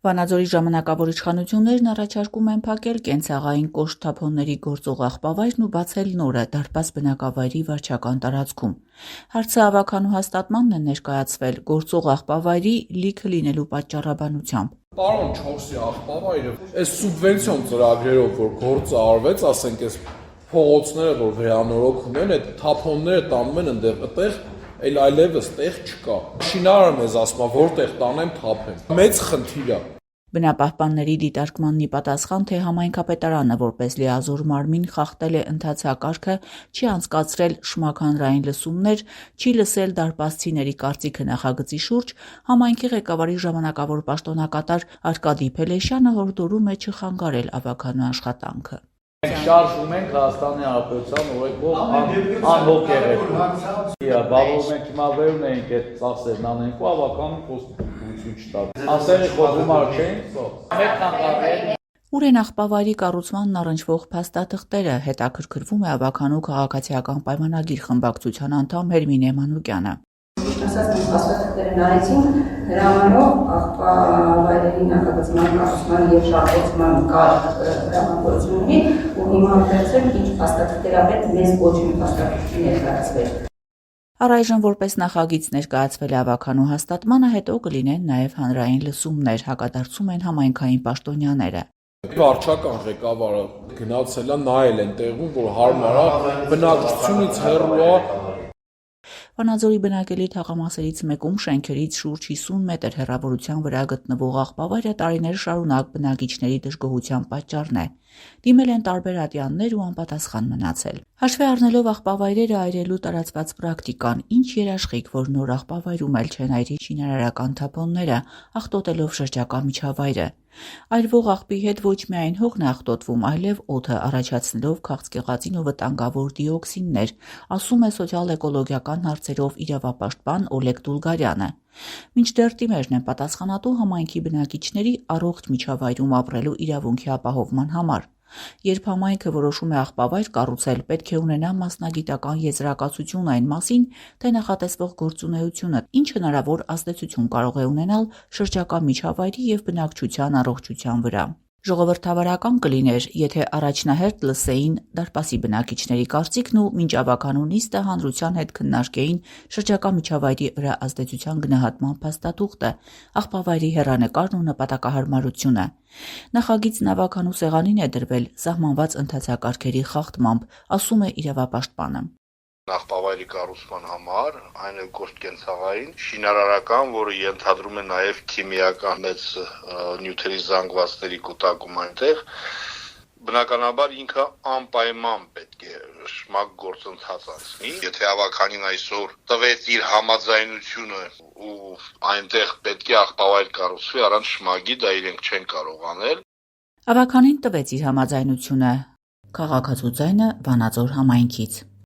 Վանաձորի ժամանակավոր իշխանություններն առաջարկում են փակել կենցաղային կոշտ թափոնների գործող աղբավայրն ու բացել նորը դարպաս բնակավայրի վարչական տարածքում։ Հարցը ավագանու հաստատմանն են ներկայացվել գործող աղբավայրի լիքը լինելու պատճառաբանությամբ։ Պարոն 4-ի աղբավայրը, այս սուբվենցիոն ծրագրերով, որ գործը արվեց, ասենք այս փողոցները, որ վերանորոգում են, այդ թափոնները տանում են այնտեղ, այլ այլևս տեղ չկա։ Շինարարը մեզ ասում է, որտեղ տանեմ թափեմ։ Մեծ խնդիր է։ Բնապահպանների դիտարկմանն ի պատասխան, թե համայնքապետարանը որպես լիազոր մարմին խախտել է ընթացակարգը, չի անցկացրել շմակ հանրային լսումներ, չի լսել դարպասցիների կարծիքը նախագծի շուրջ, համայնքի ղեկավարի ժամանակավոր պաշտոնակատար Արկադի Փելեշյանը հորդորում է չխանգարել ավագանու աշխատանքը։ Մենք շարժում ենք Հայաստանի Հանրապետության օրենքով անհոգեղեցու։ Բավարար մենք հիմա վերում ենք այդ ծախսերն անենք ու ավագանու խոստություն չտա։ Ասել եք որ գումար չենք, մեկ խանգարել։ Ուր են աղբավայրի կառուցմանն առնչվող փաստաթղթերը, հետաքրքրվում է ավագանու քաղաքացիական պայմանագիր խմբակցության անդամ Հերմինե Մանուկյանը։ Ասած մենք փաստաթղթերը նայեցինք, հրամանով աղբավայրերի նախագծման կառուցման և շահագործման հրամանավորություն ունի ու հիմա ընթերցրել ինչ փաստաթղթեր պետք մեզ ոչ մի փաստաթղթի ներկայացվել։ Առայժմ որպես նախագիծ ներկայացվել է ավագանու հաստատմանը, հետո կլինեն նաև հանրային լսումներ, հակադարձում են համայնքային պաշտոնյաները։ Վարչական ղեկավարը գնացել է նայել են տեղում, որ հարմար է, բնակչությունից հեռու է։ Վանաձորի բնակելի թաղամասերից մեկում շենքերից շուրջ 50 մետր հեռավորության վրա գտնվող աղբավայրը տարիներ շարունակ բնակիչների դժգոհության պատճառն է։ Դիմել են տարբեր ատյաններ ու անպատասխան մնացել։ Հաշվի առնելով աղբավայրերը այրելու տարածված պրակտիկան, ինչ երաշխիք, որ նոր աղբավայրում էլ չեն այրի շինարարական թափոնները, աղտոտելով շրջակա միջավայրը։ Այրվող աղբի հետ ոչ միայն հողն է աղտոտվում, այլև օդը, առաջացնելով քաղցկեղածին ու վտանգավոր դիօքսիններ, ասում է սոցիալ-էկոլոգիական հարցերով իրավապաշտպան Օլեգ Դուլգարյանը։ Մինչդեռ տիմերն են պատասխանատու համայնքի բնակիչների առողջ միջավայրում ապրելու իրավունքի ապահովման համար։ Երբ համայնքը որոշում է աղբավայր կառուցել, պետք է ունենա մասնագիտական եզրակացություն այն մասին, թե նախատեսվող գործունեությունը ինչ հնարավոր ազդեցություն կարող է ունենալ շրջակա միջավայրի և բնակչության առողջության վրա։ Ժողովրդավարական կլիներ, եթե առաջնահերթ լսեին դարպասի բնակիչների կարծիքն ու մինչ ավագանու նիստը հանրության հետ քննարկեին շրջակա միջավայրի վրա ազդեցության գնահատման փաստաթուղթը, աղբավայրի հեռանկարն ու նպատակահարմարությունը։ Նախագիծն ավագանու սեղանին է դրվել սահմանված ընթացակարգերի խախտմամբ, ասում է իրավապաշտպանը։ Աղբավայրի կառուցման համար, այն էլ կոշտ կենցաղային, շինարարական, որը ենթադրում է նաև քիմիական մեծ նյութերի զանգվածների կուտակում այնտեղ, բնականաբար ինքը անպայման պետք է շմակ գործընթաց անցնի։ Եթե ավագանին այսօր տվեց իր համաձայնությունը ու այնտեղ պետք է աղբավայր կառուցվի առանց շմագի, դա իրենք չեն կարող անել։ Ավագանին տվեց իր համաձայնությունը։ Քաղաքացու ձայնը Վանաձոր համայնքից։